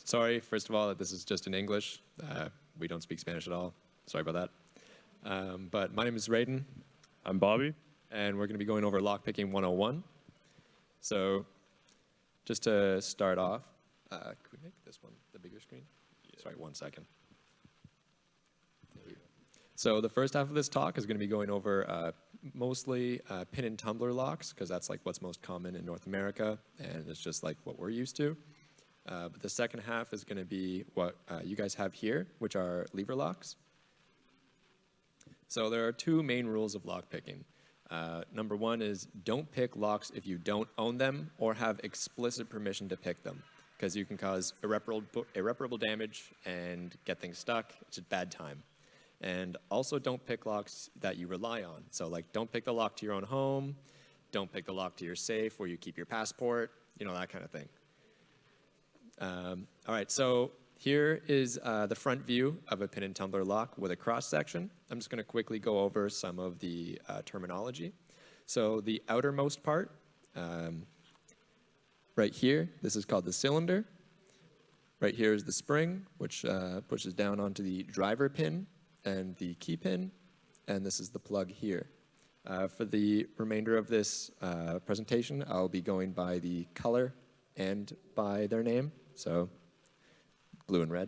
Sorry, first of all, that this is just in English. We don't speak Spanish at all. Sorry about that. But my name is Raiden. I'm Bobby. And we're going to be going over Lockpicking 101. So just to start off, could we make this one the bigger screen? Yeah. Sorry, 1 second. So the first half of this talk is going to be going over mostly pin and tumbler locks, because that's like what's most common in North America, and it's just like what we're used to. But the second half is going to be what you guys have here, which are lever locks. So there are two main rules of lockpicking. Number one is don't pick locks if you don't own them or have explicit permission to pick them, because you can cause irreparable damage and get things stuck. It's a bad time. And also don't pick locks that you rely on. So like don't pick the lock to your own home, don't pick the lock to your safe where you keep your passport, you know, that kind of thing. All right, so here is the front view of a pin and tumbler lock with a cross section. I'm just going to quickly go over some of the terminology. So the outermost part, right here, this is called the cylinder. Right here is the spring, which pushes down onto the driver pin and the key pin, and this is the plug here. For the remainder of this presentation, I'll be going by the color and by their name, so blue and red.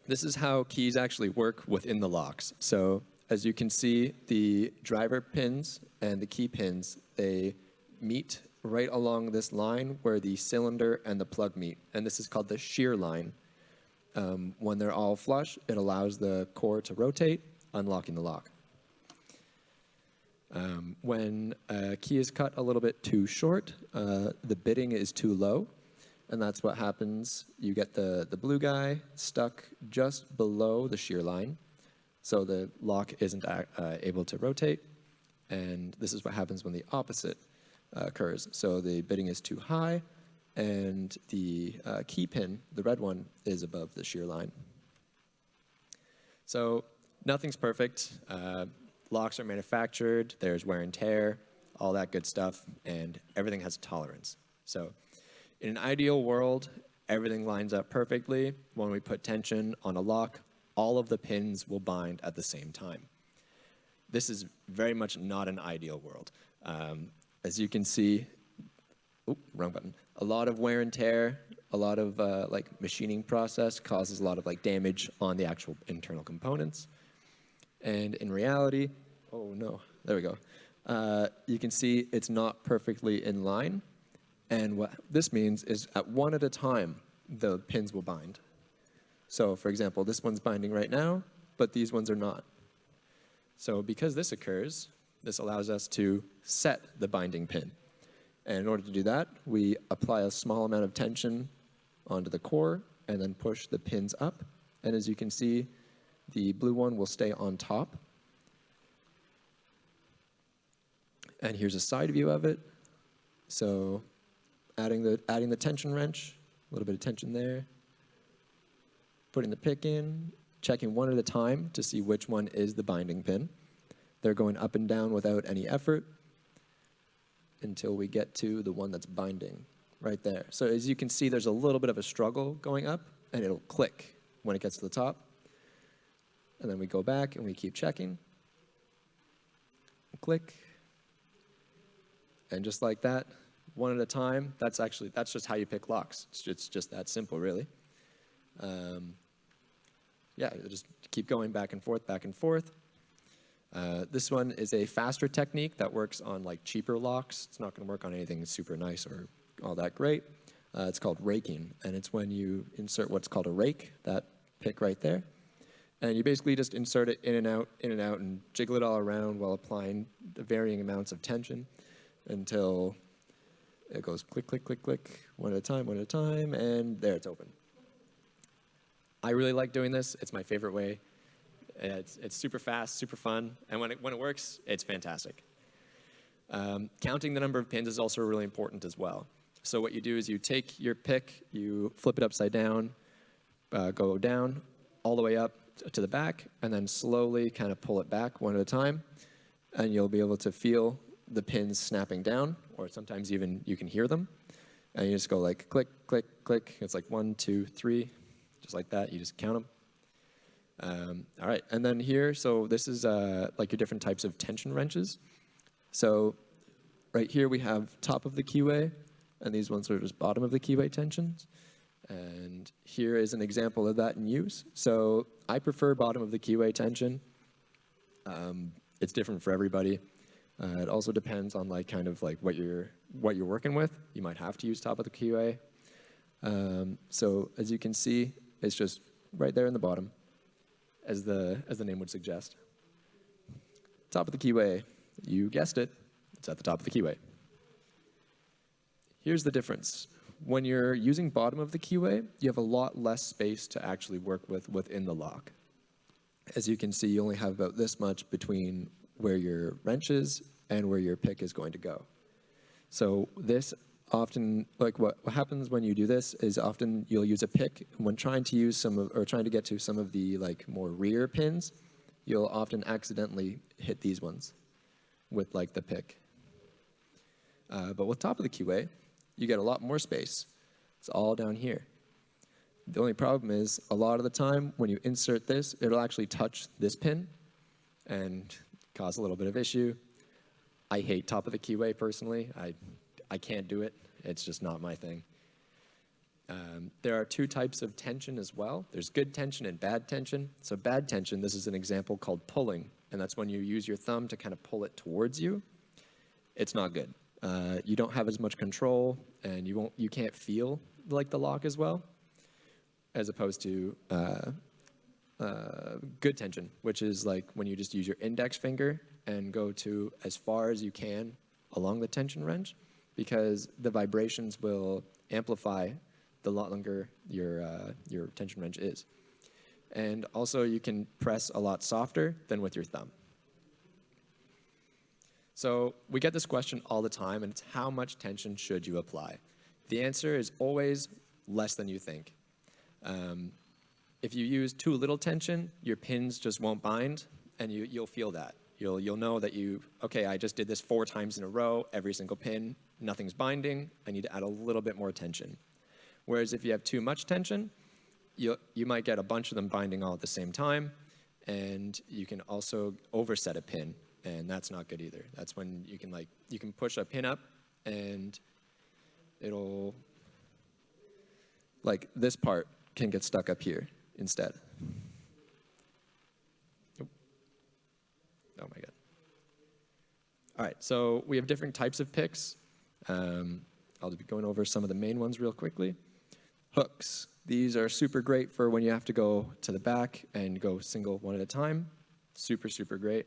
This is how keys actually work within the locks. So as you can see, the driver pins and the key pins, they meet right along this line where the cylinder and the plug meet, and this is called the shear line. When they're all flush, it allows the core to rotate, unlocking the lock. When a key is cut a little bit too short, the bitting is too low, and that's what happens. You get the blue guy stuck just below the shear line, so the lock isn't able to rotate, and this is what happens when the opposite occurs. So the bitting is too high, and the key pin, the red one, is above the shear line. So nothing's perfect. Locks are manufactured, there's wear and tear, all that good stuff, and everything has a tolerance. So in an ideal world, everything lines up perfectly. When we put tension on a lock, all of the pins will bind at the same time. This is very much not an ideal world. As you can see, wrong button. A lot of wear and tear, a lot of like machining process causes a lot of like damage on the actual internal components. And in reality, oh no, there we go. You can see it's not perfectly in line. And what this means is at one at a time, the pins will bind. So for example, this one's binding right now, but these ones are not. So because this occurs, this allows us to set the binding pin. And in order to do that, we apply a small amount of tension onto the core and then push the pins up. And as you can see, the blue one will stay on top. And here's a side view of it. So adding the tension wrench, a little bit of tension there, putting the pick in, checking one at a time to see which one is the binding pin. They're going up and down without any effort until we get to the one that's binding right there. So as you can see, there's a little bit of a struggle going up, and it'll click when it gets to the top. And then we go back and we keep checking. Click. And just like that, one at a time, that's just how you pick locks. It's just that simple, really. Yeah, just keep going back and forth, back and forth. This one is a faster technique that works on like cheaper locks. It's not going to work on anything super nice or all that great. It's called raking, and it's when you insert what's called a rake, that pick right there, and you basically just insert it in and out, and jiggle it all around while applying varying amounts of tension until it goes click, click, click, click, one at a time, and there it's open. I really like doing this. It's my favorite way. It's super fast, super fun, and when it works, it's fantastic. Counting the number of pins is also really important as well. So what you do is you take your pick, you flip it upside down, go down, all the way up to the back, and then slowly kind of pull it back one at a time, and you'll be able to feel the pins snapping down, or sometimes even you can hear them. And you just go like click, click, click. It's like 1, 2, 3, just like that. You just count them. All right, and then here, so this is like your different types of tension wrenches. So right here we have top of the keyway, and these ones are just bottom of the keyway tensions. And here is an example of that in use. So I prefer bottom of the keyway tension. It's different for everybody. It also depends on like kind of like what you're working with. You might have to use top of the keyway. So as you can see, it's just right there in the bottom, as the name would suggest. Top of the keyway, you guessed it, it's at the top of the keyway. Here's the difference. When you're using bottom of the keyway, you have a lot less space to actually work with within the lock. As you can see, you only have about this much between where your wrench is and where your pick is going to go. So this often, like what happens when you do this is often you'll use a pick when trying to use trying to get to some of the like more rear pins, you'll often accidentally hit these ones with like the pick. But with top of the keyway, you get a lot more space. It's all down here. The only problem is a lot of the time when you insert this, it'll actually touch this pin and cause a little bit of issue. I hate top of the keyway personally. I can't do it. It's just not my thing. There are two types of tension as well. There's good tension and bad tension. So bad tension, this is an example called pulling, and that's when you use your thumb to kind of pull it towards you. It's not good. You don't have as much control, and you can't feel like the lock as well, as opposed to good tension, which is like when you just use your index finger and go to as far as you can along the tension wrench, because the vibrations will amplify the longer your tension wrench is. And also you can press a lot softer than with your thumb. So we get this question all the time, and it's how much tension should you apply? The answer is always less than you think. If you use too little tension, your pins just won't bind, and you'll feel that. You'll know that okay, I just did this 4 times in a row, every single pin, nothing's binding, I need to add a little bit more tension. Whereas if you have too much tension, you might get a bunch of them binding all at the same time, and you can also overset a pin, and that's not good either. That's when you can push a pin up, and it'll, like this part can get stuck up here instead. Oh my God. All right, so we have different types of picks. I'll be going over some of the main ones real quickly. Hooks. These are super great for when you have to go to the back and go single one at a time. Super, super great.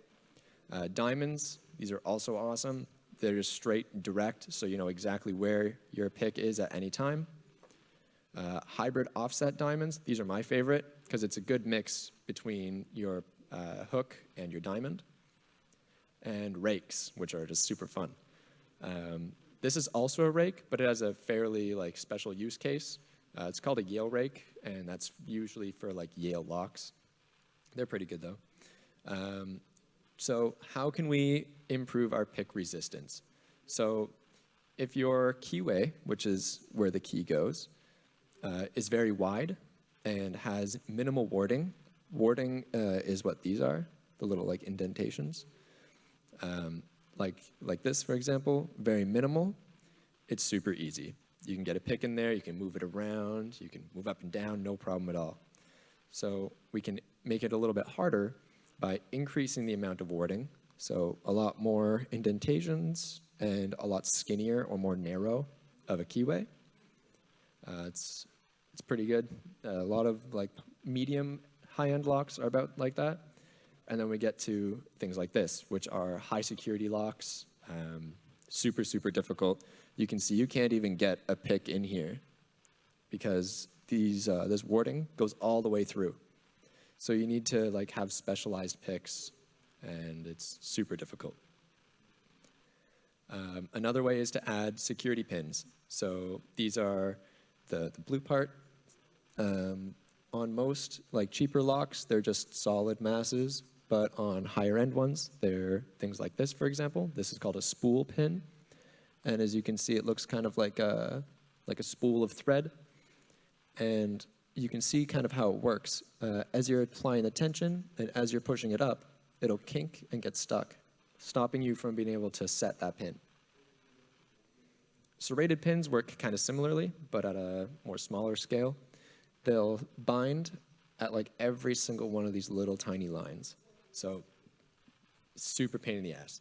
Diamonds. These are also awesome. They're just straight, direct, so you know exactly where your pick is at any time. Hybrid offset diamonds. These are my favorite because it's a good mix between your hook and your diamond. And rakes, which are just super fun. This is also a rake, but it has a fairly special use case. It's called a Yale rake, and that's usually for Yale locks. They're pretty good though. So how can we improve our pick resistance? So if your keyway, which is where the key goes, is very wide and has minimal warding. Warding is what these are, the little indentations. Like this, for example, very minimal. It's super easy. You can get a pick in there, you can move it around, you can move up and down, no problem at all. So we can make it a little bit harder by increasing the amount of warding, so a lot more indentations and a lot skinnier or more narrow of a keyway. It's pretty good. A lot of medium high-end locks are about like that. And then we get to things like this, which are high security locks, super, super difficult. You can see you can't even get a pick in here because this warding goes all the way through. So you need to have specialized picks, and it's super difficult. Another way is to add security pins. So these are the blue part. On most cheaper locks, they're just solid masses, but on higher end ones, they're things like this, for example. This is called a spool pin. And as you can see, it looks kind of like a like a spool of thread. And you can see kind of how it works. As you're applying the tension and as you're pushing it up, it'll kink and get stuck, stopping you from being able to set that pin. Serrated pins work kind of similarly, but at a more smaller scale. They'll bind at like every single one of these little tiny lines. So super pain in the ass.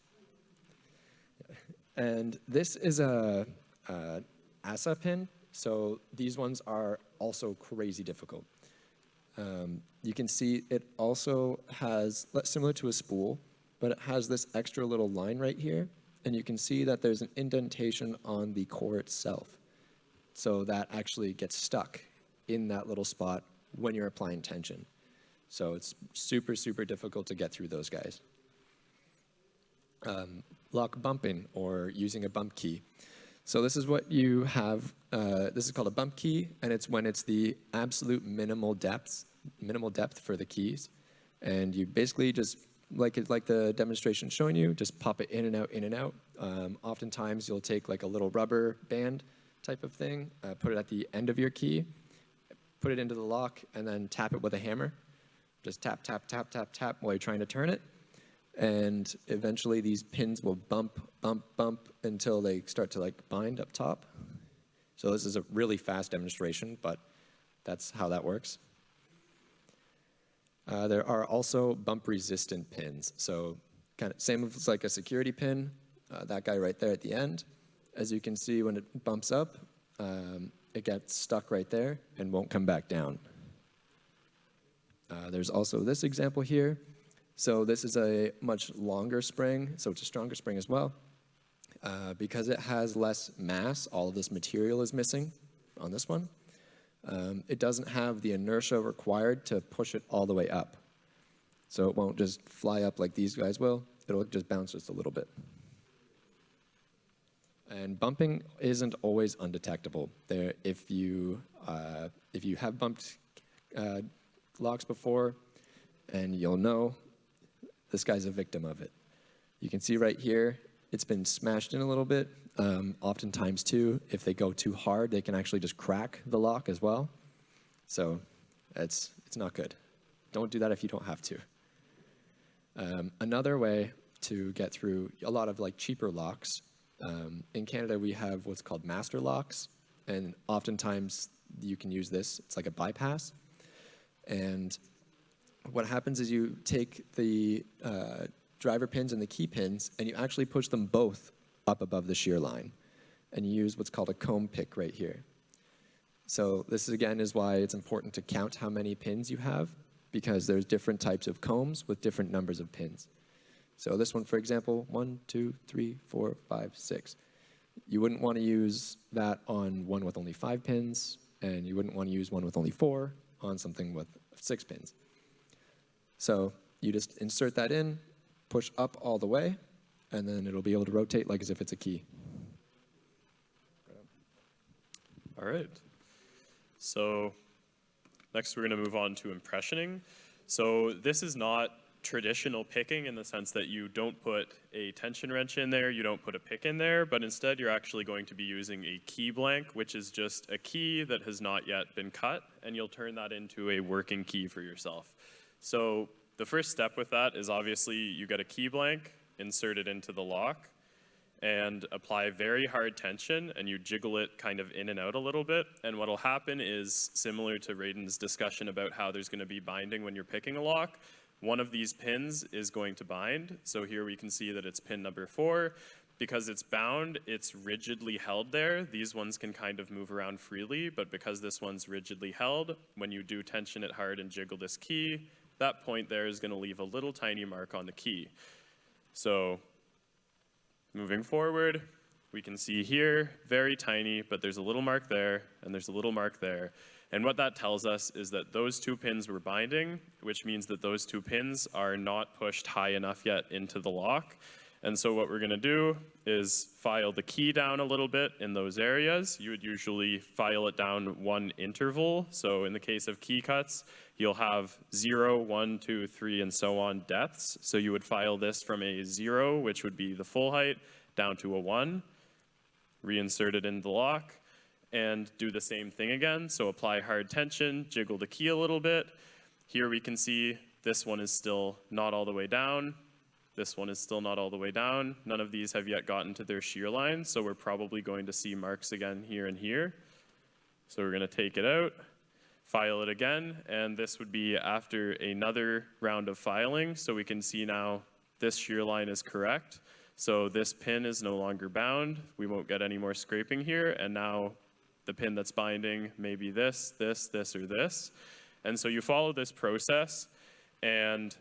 And this is a ASA pin, so these ones are also crazy difficult. You can see it also has, similar to a spool, but it has this extra little line right here, and you can see that there's an indentation on the core itself. So that actually gets stuck in that little spot when you're applying tension. So it's super, super difficult to get through those guys. Lock bumping, or using a bump key. So this is what you have, this is called a bump key, and it's when it's the absolute minimal depth for the keys. And you basically just, like the demonstration showing you, just pop it in and out, in and out. Oftentimes you'll take like a little rubber band type of thing, put it at the end of your key, put it into the lock, and then tap it with a hammer. Just tap, tap, tap, tap, tap while you're trying to turn it. And eventually these pins will bump, bump, bump until they start to like bind up top. So this is a really fast demonstration, but that's how that works. There are also bump resistant pins. So kind of same as like a security pin, that guy right there at the end. As you can see, when it bumps up, it gets stuck right there and won't come back down. There's also this example here. So this is a much longer spring, so it's a stronger spring as well. Because it has less mass, all of this material is missing on this one. It doesn't have the inertia required to push it all the way up. So it won't just fly up like these guys will. It'll just bounce just a little bit. And bumping isn't always undetectable. If you have bumped locks before, and you'll know, this guy's a victim of it. You can see right here, it's been smashed in a little bit. Oftentimes too, if they go too hard, they can actually just crack the lock as well. So it's not good. Don't do that if you don't have to. Another way to get through a lot of like cheaper locks, in Canada we have what's called master locks, and oftentimes you can use this. It's like a bypass. And what happens is you take the driver pins and the key pins, and you actually push them both up above the shear line. And you use what's called a comb pick right here. So this, again, is why it's important to count how many pins you have, because there's different types of combs with different numbers of pins. So this one, for example, 1, 2, 3, 4, 5, 6. You wouldn't want to use that on one with only 5 pins, and you wouldn't want to use one with only 4 on something with 6 pins. So you just insert that in, push up all the way, and then it'll be able to rotate like as if it's a key. All right. So next we're going to move on to impressioning. So this is not traditional picking in the sense that you don't put a tension wrench in there, you don't put a pick in there, but instead you're actually going to be using a key blank, which is just a key that has not yet been cut, and you'll turn that into a working key for yourself. So the first step with that is obviously you get a key blank, insert it into the lock, and apply very hard tension, and you jiggle it kind of in and out a little bit. And what'll happen is, similar to Raiden's discussion about how there's going to be binding when you're picking a lock, one of these pins is going to bind. So here we can see that it's pin number 4. Because it's bound, it's rigidly held there. These ones can kind of move around freely, but because this one's rigidly held, when you do tension it hard and jiggle this key, that point there is going to leave a little tiny mark on the key. So moving forward, we can see here, very tiny, but there's a little mark there, and there's a little mark there. And what that tells us is that those 2 pins were binding, which means that those 2 pins are not pushed high enough yet into the lock. And so what we're going to do is file the key down a little bit in those areas. You would usually file it down 1 interval. So in the case of key cuts, you'll have 0, 1, 2, 3, and so on depths. So you would file this from a 0, which would be the full height, down to a 1, reinsert it in the lock, and do the same thing again. So apply hard tension, jiggle the key a little bit. Here we can see this one is still not all the way down. This one is still not all the way down. None of these have yet gotten to their shear line, so we're probably going to see marks again here and here. So we're going to take it out, file it again, and this would be after another round of filing. So we can see now this shear line is correct. So this pin is no longer bound. We won't get any more scraping here, and now the pin that's binding may be this, this, this, or this. And so you follow this process, and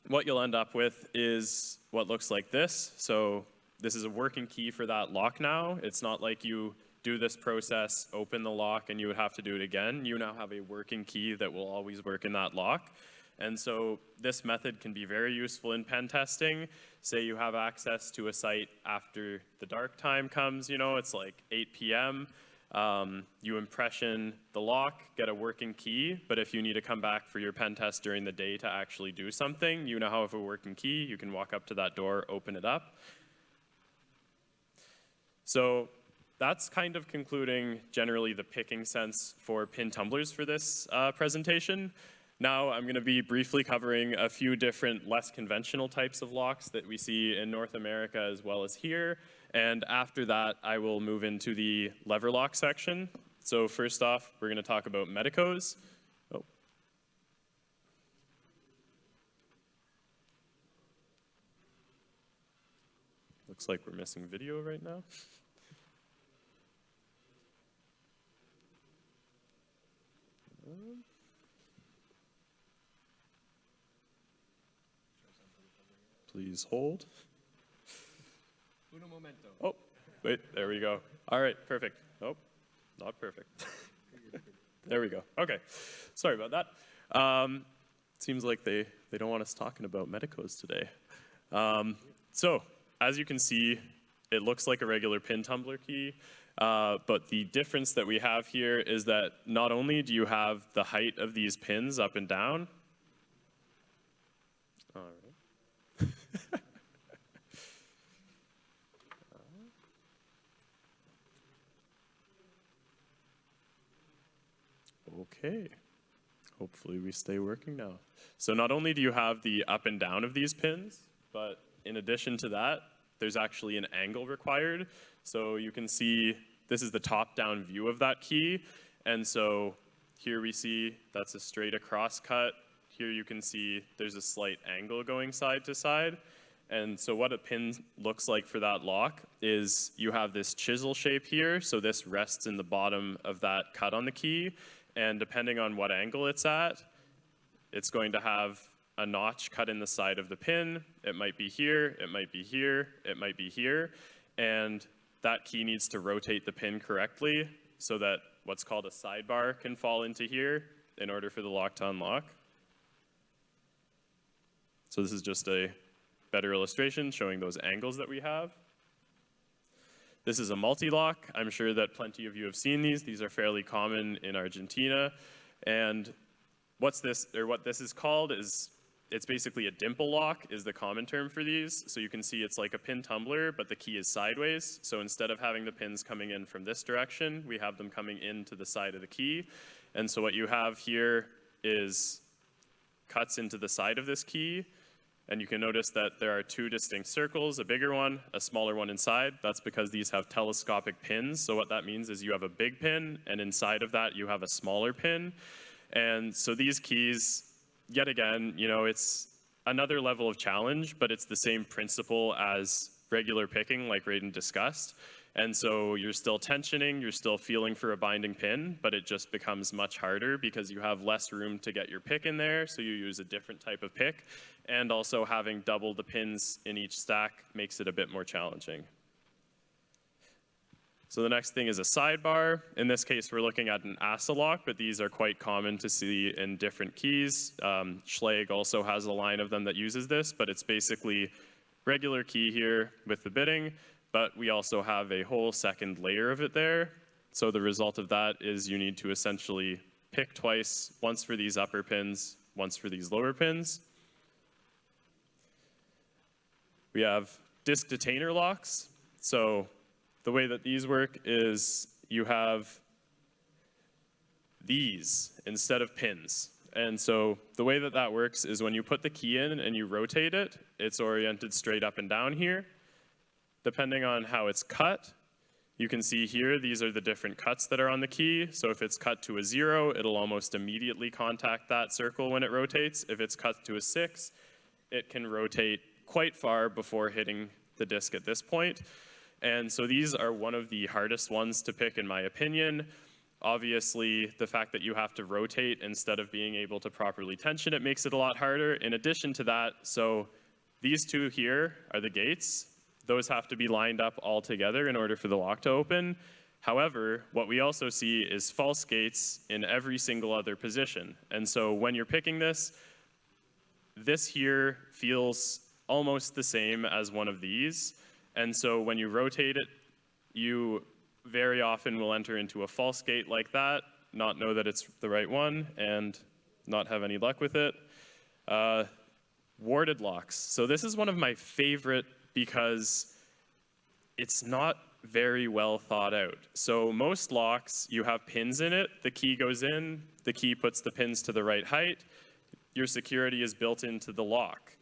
what you'll end up with is what looks like this. So this is a working key for that lock now. It's not like you do this process, open the lock, and you would have to do it again. You now have a working key that will always work in that lock. And so this method can be very useful in pen testing. Say you have access to a site after the dark time comes, you know, it's like 8 p.m. You impression the lock, get a working key, but if you need to come back for your pen test during the day to actually do something, you now have a working key, you can walk up to that door, open it up. So that's kind of concluding generally the picking sense for pin tumblers for this presentation. Now I'm going to be briefly covering a few different less conventional types of locks that we see in North America as well as here. And after that, I will move into the lever lock section. So first off, we're going to talk about medicos. Oh. Looks like we're missing video right now. Please hold. Uno momento. Oh, wait, there we go. All right, perfect. Nope, not perfect. There we go. Okay, sorry about that. Seems like they don't want us talking about medicos today. So, as you can see, it looks like a regular pin tumbler key, but the difference that we have here is that not only do you have the height of these pins up and down, all right. Okay, hopefully we stay working now. So not only do you have the up and down of these pins, but in addition to that, there's actually an angle required. So you can see this is the top-down view of that key. And so here we see that's a straight across cut. Here you can see there's a slight angle going side to side. And so what a pin looks like for that lock is you have this chisel shape here. So this rests in the bottom of that cut on the key. And depending on what angle it's at, it's going to have a notch cut in the side of the pin. It might be here, it might be here, it might be here. And that key needs to rotate the pin correctly so that what's called a sidebar can fall into here in order for the lock to unlock. So this is just a better illustration showing those angles that we have. This is a multi-lock. I'm sure that plenty of you have seen these. These are fairly common in Argentina. And what this is called is, it's basically a dimple lock is the common term for these. So you can see it's like a pin tumbler, but the key is sideways. So instead of having the pins coming in from this direction, we have them coming into the side of the key. And so what you have here is cuts into the side of this key. And you can notice that there are two distinct circles, a bigger one, a smaller one inside. That's because these have telescopic pins. So what that means is you have a big pin, and inside of that you have a smaller pin. And so these keys, yet again, you know, it's another level of challenge, but it's the same principle as regular picking like Raiden discussed. And so you're still tensioning, you're still feeling for a binding pin, but it just becomes much harder because you have less room to get your pick in there, so you use a different type of pick. And also having double the pins in each stack makes it a bit more challenging. So the next thing is a sidebar. In this case, we're looking at an ASA lock, but these are quite common to see in different keys. Schlage also has a line of them that uses this, but it's basically regular key here with the bitting, but we also have a whole second layer of it there. So the result of that is you need to essentially pick twice, once for these upper pins, once for these lower pins. We have disc detainer locks. So the way that these work is you have these instead of pins. And so the way that that works is when you put the key in and you rotate it, it's oriented straight up and down here. Depending on how it's cut, you can see here, these are the different cuts that are on the key. So if it's cut to a 0, it'll almost immediately contact that circle when it rotates. If it's cut to a 6, it can rotate quite far before hitting the disc at this point. And so these are one of the hardest ones to pick, in my opinion. Obviously, the fact that you have to rotate instead of being able to properly tension it makes it a lot harder. In addition to that, so these two here are the gates. Those have to be lined up all together in order for the lock to open. However, what we also see is false gates in every single other position. And so when you're picking this here feels almost the same as one of these. And so when you rotate it, you very often will enter into a false gate like that, not know that it's the right one, and not have any luck with it. Warded locks. So this is one of my favorite because it's not very well thought out. So most locks, you have pins in it, the key goes in, the key puts the pins to the right height, your security is built into the lock.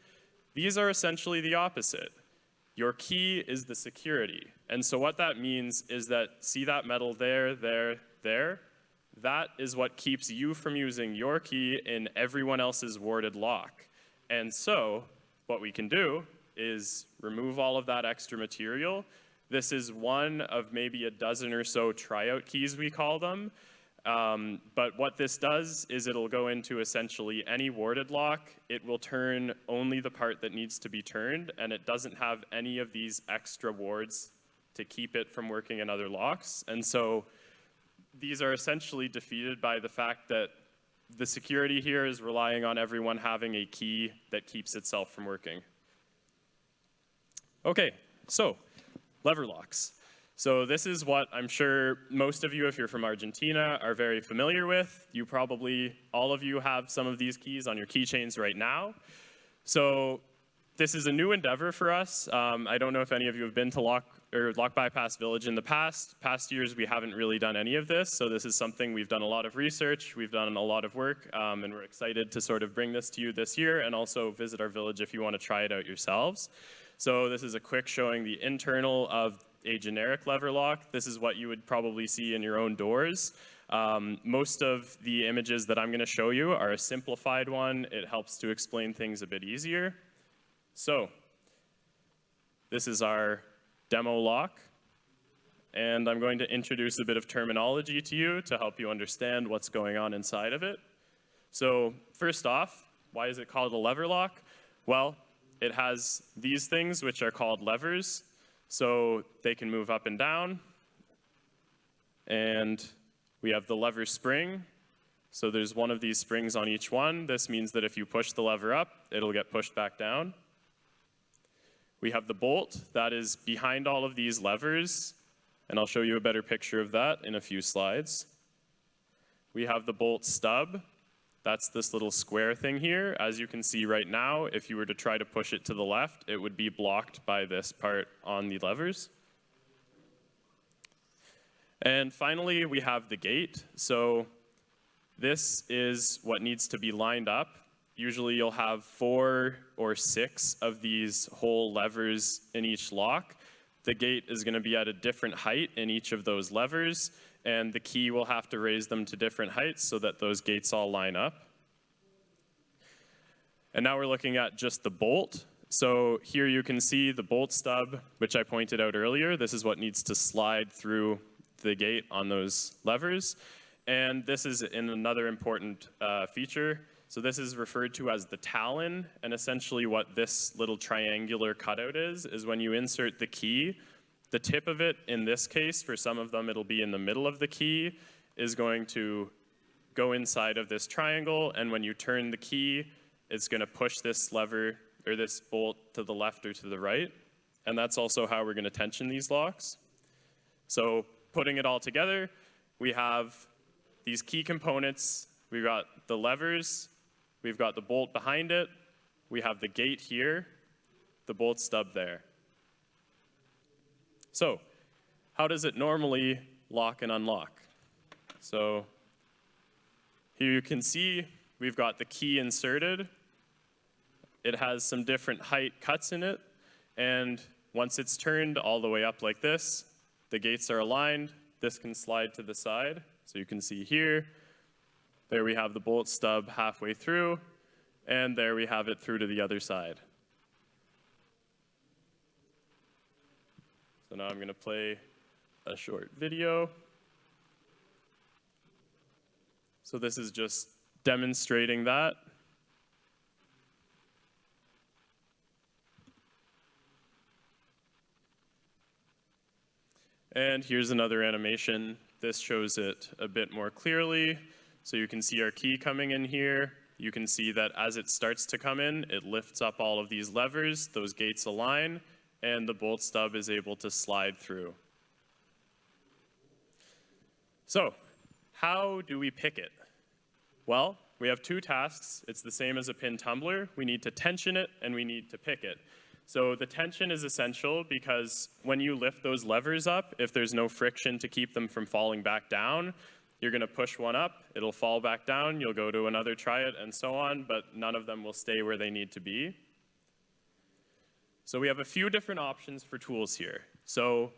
These are essentially the opposite. Your key is the security. And so what that means is that, see that metal there? That is what keeps you from using your key in everyone else's warded lock. And so what we can do is remove all of that extra material. This is one of maybe a dozen or so tryout keys, we call them. But what this does is it'll go into essentially any warded lock. It will turn only the part that needs to be turned, and it doesn't have any of these extra wards to keep it from working in other locks. And so these are essentially defeated by the fact that the security here is relying on everyone having a key that keeps itself from working. Okay, so lever locks. So this is what I'm sure most of you, if you're from Argentina, are very familiar with. You probably, all of you have some of these keys on your keychains right now. So this is a new endeavor for us. I don't know if any of you have been to Lock Bypass Village in the past. Past years, we haven't really done any of this. So this is something we've done a lot of research, we've done a lot of work, and we're excited to sort of bring this to you this year and also visit our village if you want to try it out yourselves. So this is a quick showing the internal of a generic lever lock. This is what you would probably see in your own doors. Most of the images that I'm going to show you are a simplified one. It helps to explain things a bit easier. So this is our demo lock, and I'm going to introduce a bit of terminology to you to help you understand what's going on inside of it. So first off, why is it called a lever lock? Well, it has these things which are called levers. So they can move up and down. And we have the lever spring. So there's one of these springs on each one. This means that if you push the lever up, it'll get pushed back down. We have the bolt that is behind all of these levers. And I'll show you a better picture of that in a few slides. We have the bolt stub. That's this little square thing here. As you can see right now, if you were to try to push it to the left, it would be blocked by this part on the levers. And finally, we have the gate. So this is what needs to be lined up. Usually you'll have 4 or 6 of these whole levers in each lock. The gate is going to be at a different height in each of those levers, and the key will have to raise them to different heights so that those gates all line up. And now we're looking at just the bolt. So here you can see the bolt stub, which I pointed out earlier. This is what needs to slide through the gate on those levers. And this is another important feature. So this is referred to as the talon, and essentially what this little triangular cutout is when you insert the key, the tip of it, in this case, for some of them it'll be in the middle of the key, is going to go inside of this triangle, and when you turn the key, it's going to push this lever, or this bolt, to the left or to the right, and that's also how we're going to tension these locks. So putting it all together, we have these key components. We've got the levers, we've got the bolt behind it, we have the gate here, the bolt stub there. So how does it normally lock and unlock. So here you can see we've got the key inserted. It has some different height cuts in it, and once it's turned all the way up like this, the gates are aligned. This can slide to the side. So you can see here, there we have the bolt stub halfway through, and there we have it through to the other side. So now I'm going to play a short video. So this is just demonstrating that. And here's another animation. This shows it a bit more clearly. So you can see our key coming in here. You can see that as it starts to come in, it lifts up all of these levers, those gates align, and the bolt stub is able to slide through. So, how do we pick it? Well, we have two tasks. It's the same as a pin tumbler. We need to tension it, and we need to pick it. So the tension is essential because when you lift those levers up, if there's no friction to keep them from falling back down, you're going to push one up, it'll fall back down, you'll go to another, try it, and so on, but none of them will stay where they need to be. So we have a few different options for tools here. So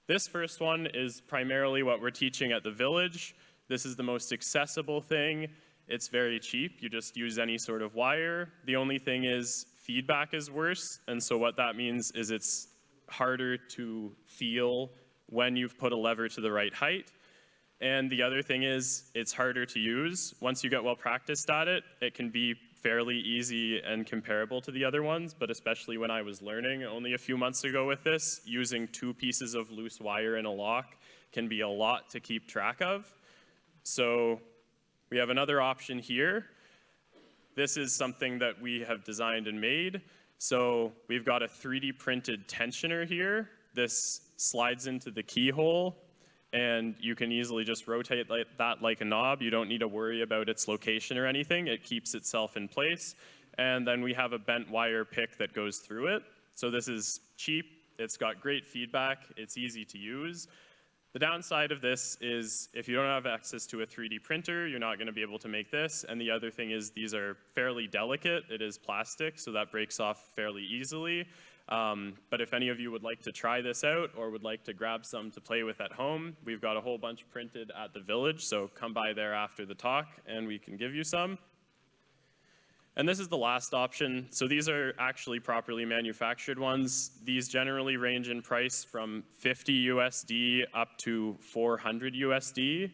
this first one is primarily what we're teaching at the village. This is the most accessible thing. It's very cheap. You just use any sort of wire. The only thing is feedback is worse, and so what that means is it's harder to feel when you've put a lever to the right height. And the other thing is it's harder to use. Once you get well practiced at it, it can be fairly easy and comparable to the other ones, but especially when I was learning only a few months ago with this, using 2 pieces of loose wire in a lock can be a lot to keep track of. So we have another option here. This is something that we have designed and made. So we've got a 3D printed tensioner here. This slides into the keyhole, and you can easily just rotate that like a knob. You don't need to worry about its location or anything. It keeps itself in place. And then we have a bent wire pick that goes through it. So this is cheap. It's got great feedback. It's easy to use. The downside of this is if you don't have access to a 3D printer, you're not going to be able to make this. And the other thing is these are fairly delicate. It is plastic, so that breaks off fairly easily. But if any of you would like to try this out or would like to grab some to play with at home, we've got a whole bunch printed at the village, so come by there after the talk and we can give you some. And this is the last option. So these are actually properly manufactured ones. These generally range in price from 50 USD up to 400 USD.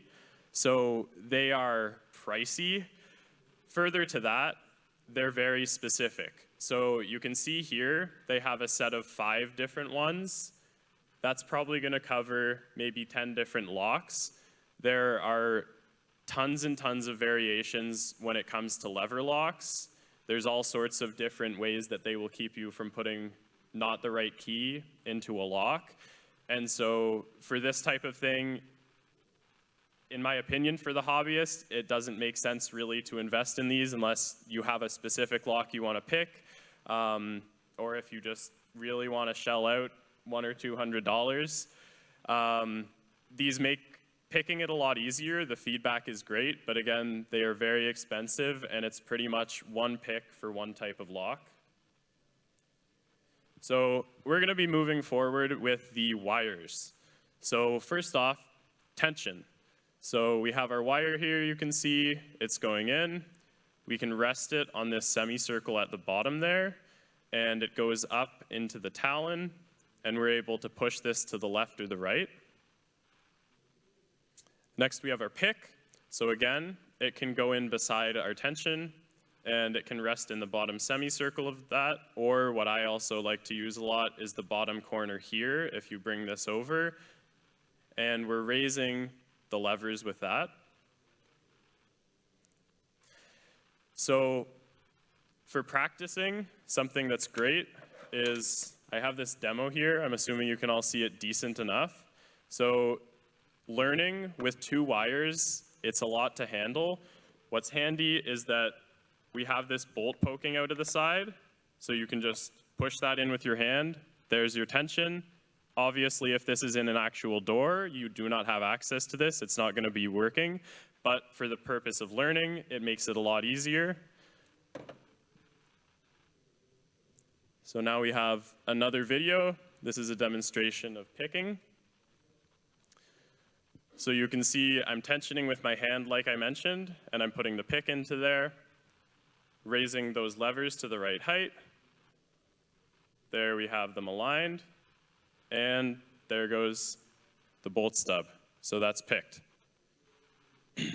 So they are pricey. Further to that, they're very specific. So you can see here, they have a set of 5 different ones. That's probably going to cover maybe 10 different locks. There are tons and tons of variations when it comes to lever locks. There's all sorts of different ways that they will keep you from putting not the right key into a lock. And so for this type of thing, in my opinion, for the hobbyist, it doesn't make sense really to invest in these unless you have a specific lock you want to pick, or if you just really want to shell out $100 or $200. These make picking it a lot easier. The feedback is great, but again, they are very expensive, and it's pretty much one pick for one type of lock. So we're going to be moving forward with the wires. So first off, tension. So we have our wire here, you can see it's going in. We can rest it on this semicircle at the bottom there, and it goes up into the talon, and we're able to push this to the left or the right. Next, we have our pick. So again, it can go in beside our tension, and it can rest in the bottom semicircle of that, or what I also like to use a lot is the bottom corner here, if you bring this over, and we're raising the levers with that. So for practicing, something that's great is, I have this demo here. I'm assuming you can all see it decent enough. So learning with 2 wires, it's a lot to handle. What's handy is that we have this bolt poking out of the side, so you can just push that in with your hand. There's your tension, Obviously, if this is in an actual door, you do not have access to this. It's not going to be working. But for the purpose of learning, it makes it a lot easier. So now we have another video. This is a demonstration of picking. So you can see I'm tensioning with my hand like I mentioned, and I'm putting the pick into there, raising those levers to the right height. There we have them aligned, and there goes the bolt stub. So that's picked. Oh.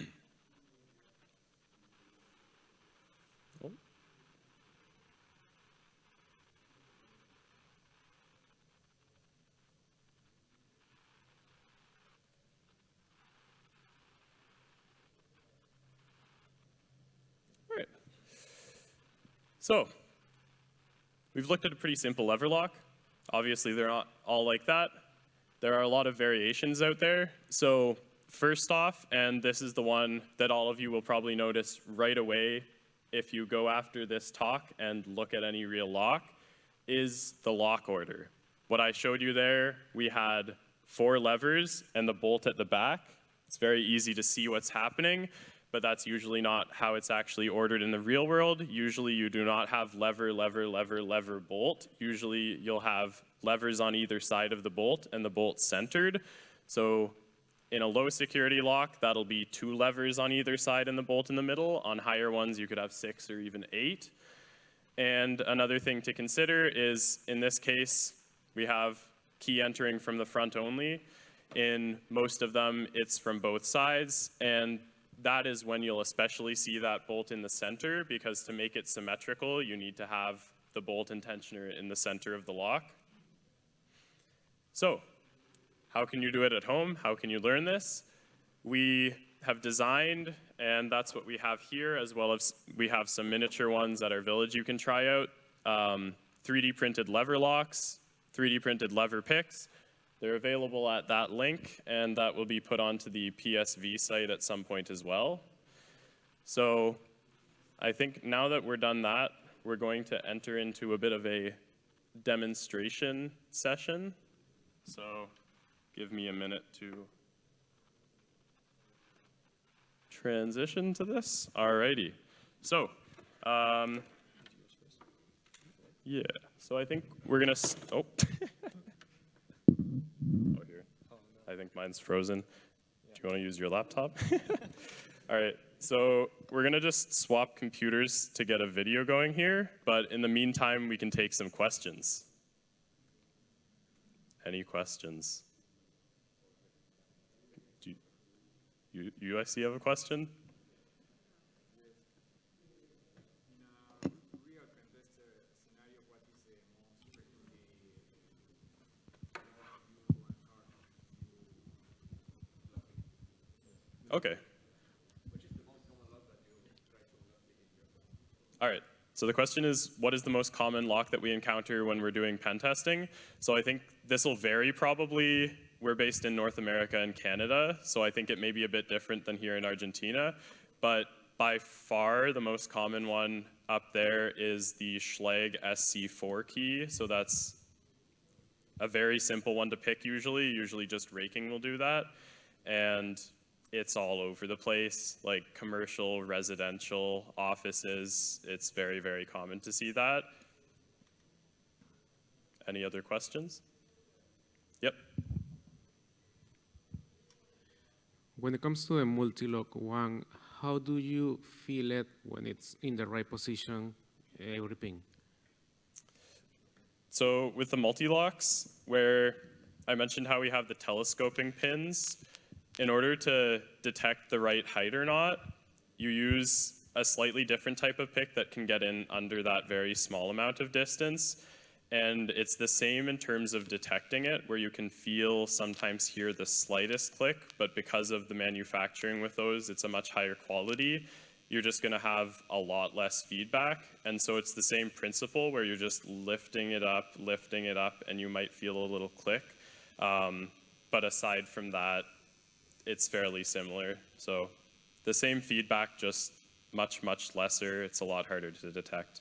All right. So we've looked at a pretty simple lever lock. Obviously, they're not all like that. There are a lot of variations out there. So first off, and this is the one that all of you will probably notice right away if you go after this talk and look at any real lock, is the lock order. What I showed you there, we had 4 levers and the bolt at the back. It's very easy to see what's happening, but that's usually not how it's actually ordered in the real world. Usually you do not have lever, lever, lever, lever, bolt. Usually you'll have levers on either side of the bolt and the bolt centered. So in a low security lock, that'll be 2 levers on either side and the bolt in the middle. On higher ones, you could have 6 or even 8. And another thing to consider is, in this case, we have key entering from the front only. In most of them, it's from both sides, and that is when you'll especially see that bolt in the center, because to make it symmetrical, you need to have the bolt and tensioner in the center of the lock. So, how can you do it at home? How can you learn this? We have designed, and that's what we have here, as well as we have some miniature ones at our village you can try out. 3D printed lever locks, 3D printed lever picks. They're available at that link, and that will be put onto the PSV site at some point as well. So I think now that we're done that, we're going to enter into a bit of a demonstration session. So give me a minute to transition to this. Alrighty. So, yeah. So I think we're gonna, oh. Oh, here. I think mine's frozen. Do you want to use your laptop? All right. So we're gonna just swap computers to get a video going here, but in the meantime, we can take some questions. Any questions? Do you I see have a question? Okay. All right. So the question is, what is the most common lock that we encounter when we're doing pen testing? So I think this will vary probably. We're based in North America and Canada, so I think it may be a bit different than here in Argentina. But by far, the most common one up there is the Schlage SC4 key. So that's a very simple one to pick usually. Usually just raking will do that. And it's all over the place, like commercial, residential, offices. It's very, very common to see that. Any other questions? Yep. When it comes to the multi-lock one, how do you feel it when it's in the right position, every pin? So with the multi-locks, where I mentioned how we have the telescoping pins, in order to detect the right height or not, you use a slightly different type of pick that can get in under that very small amount of distance. And it's the same in terms of detecting it, where you can sometimes hear the slightest click, but because of the manufacturing with those, it's a much higher quality. You're just gonna have a lot less feedback. And so it's the same principle where you're just lifting it up, and you might feel a little click. But aside from that, it's fairly similar. So the same feedback, just much, much lesser. It's a lot harder to detect.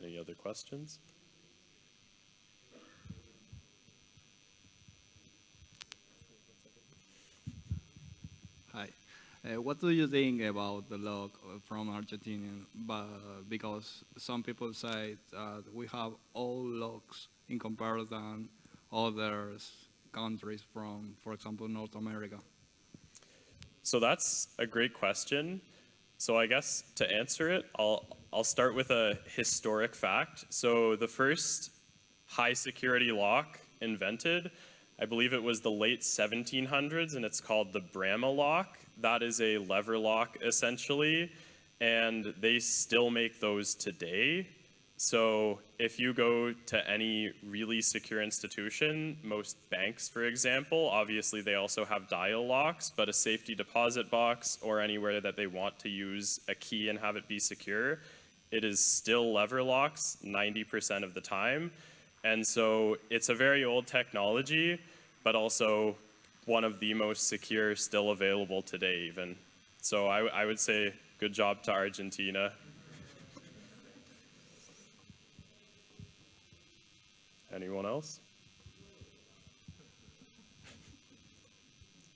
Any other questions? Hi. What do you think about the lock from Argentina? Because some people say we have all locks in comparison other countries from, for example, North America. So that's a great question. So I guess to answer it, I'll start with a historic fact. So the first high security lock invented, I believe it was the late 1700s, and it's called the Bramah lock. That is a lever lock essentially, and they still make those today. So if you go to any really secure institution, most banks, for example, obviously they also have dial locks, but a safety deposit box or anywhere that they want to use a key and have it be secure, it is still lever locks 90% of the time. And so it's a very old technology, but also one of the most secure still available today even. So I would say good job to Argentina. Anyone else?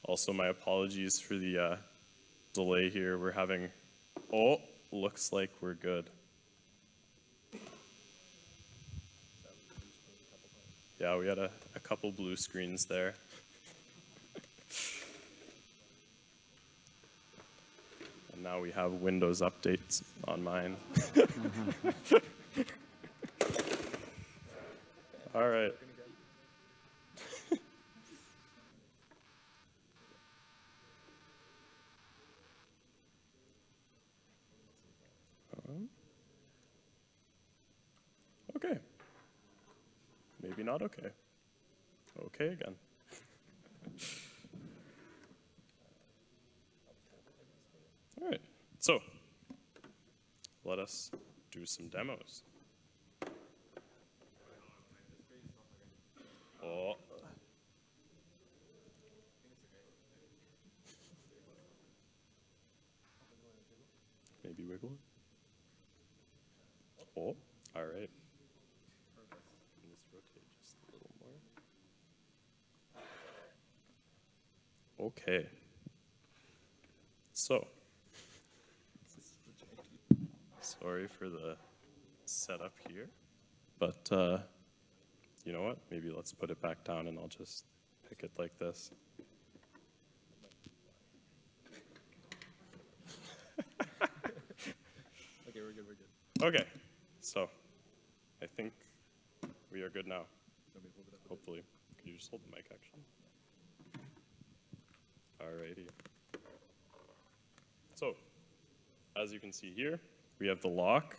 Also, my apologies for the delay here. We're having, oh, looks like we're good. Yeah, we had a couple blue screens there. And now we have Windows updates on mine. All right. Okay. Maybe not okay. Okay again. All right. So, let us do some demos. Oh. Maybe wiggle it. Oh, all right. Can this rotate just a little more? Okay. So, sorry for the setup here, but you know what? Maybe let's put it back down and I'll just pick it like this. Okay, we're good. Okay, so I think we are good now. Hopefully. Could you just hold the mic, actually? Alrighty. So, as you can see here, we have the lock.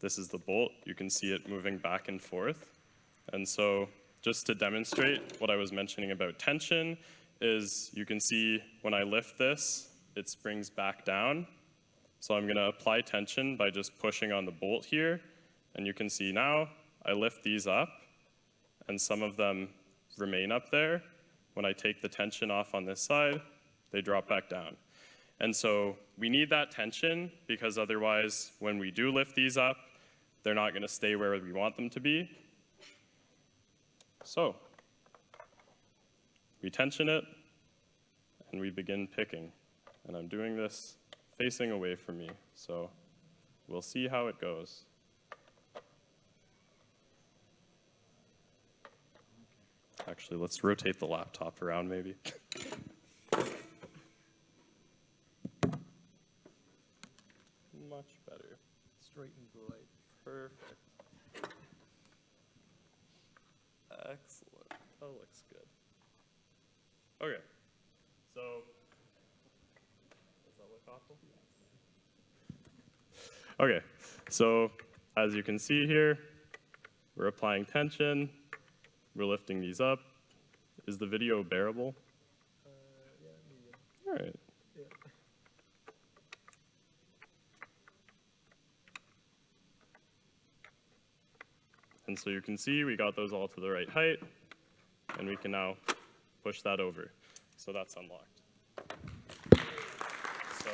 This is the bolt. You can see it moving back and forth. And so, just to demonstrate what I was mentioning about tension, is you can see when I lift this, it springs back down. So I'm going to apply tension by just pushing on the bolt here. And you can see now, I lift these up, and some of them remain up there. When I take the tension off on this side, they drop back down. And so we need that tension, because otherwise, when we do lift these up, they're not going to stay where we want them to be. So we tension it, and we begin picking. And I'm doing this facing away from me, so we'll see how it goes. Actually, let's rotate the laptop around maybe. Much better. Straight into the light. Perfect. Excellent. That looks good. Okay. So, does that look awful? Okay. So, as you can see here, we're applying tension. We're lifting these up. Is the video bearable? Yeah, medium. All right. Yeah. And so you can see we got those all to the right height, and we can now push that over. So that's unlocked. So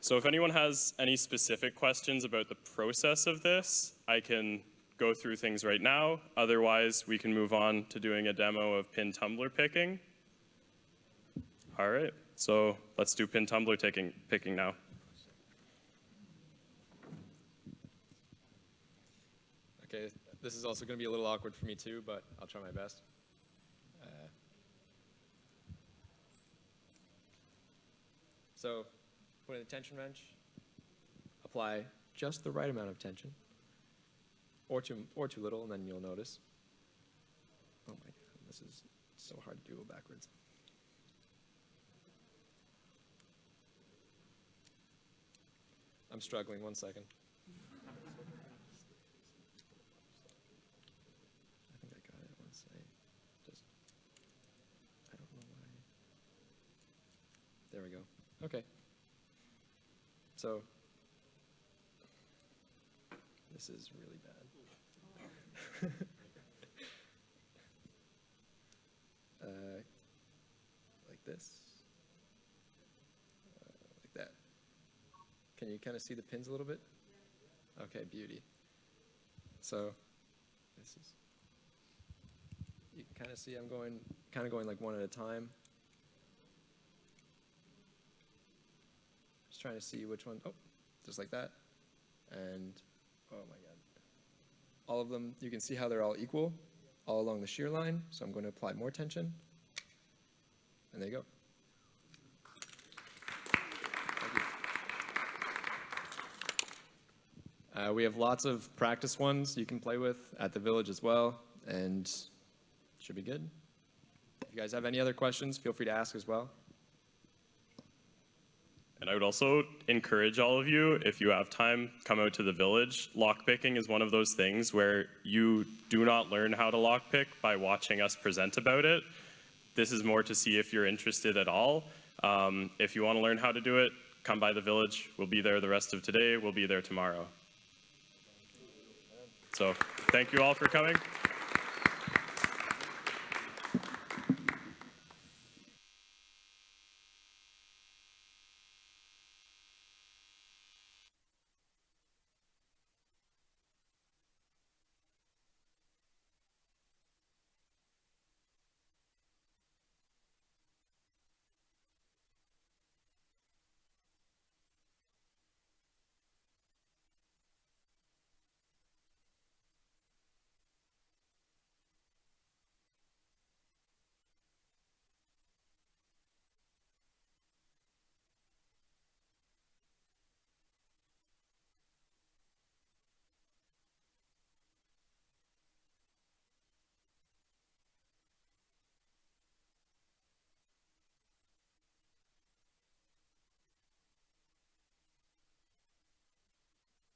So if anyone has any specific questions about the process of this, I can go through things right now. Otherwise, we can move on to doing a demo of pin tumbler picking. All right, so let's do pin tumbler picking now. Okay, this is also going to be a little awkward for me too, but I'll try my best. So, put in the tension wrench, apply just the right amount of tension, or too little, and then you'll notice. Oh my God, this is so hard to do backwards. I'm struggling, 1 second. I think I got it once I don't know why. There we go. Okay. So, this is really bad. Like this. Like that. Can you kind of see the pins a little bit? Okay, beauty. So, this is, you can kind of see I'm kind of going like one at a time. Just trying to see which one, oh, just like that. And, oh my God. All of them, you can see how they're all equal, all along the shear line. So I'm going to apply more tension. And there you go. Thank you. We have lots of practice ones you can play with at the village as well, and should be good. If you guys have any other questions, feel free to ask as well. And I would also encourage all of you, if you have time, come out to the village. Lockpicking is one of those things where you do not learn how to lockpick by watching us present about it. This is more to see if you're interested at all. If you want to learn how to do it, come by the village. We'll be there the rest of today. We'll be there tomorrow. So thank you all for coming.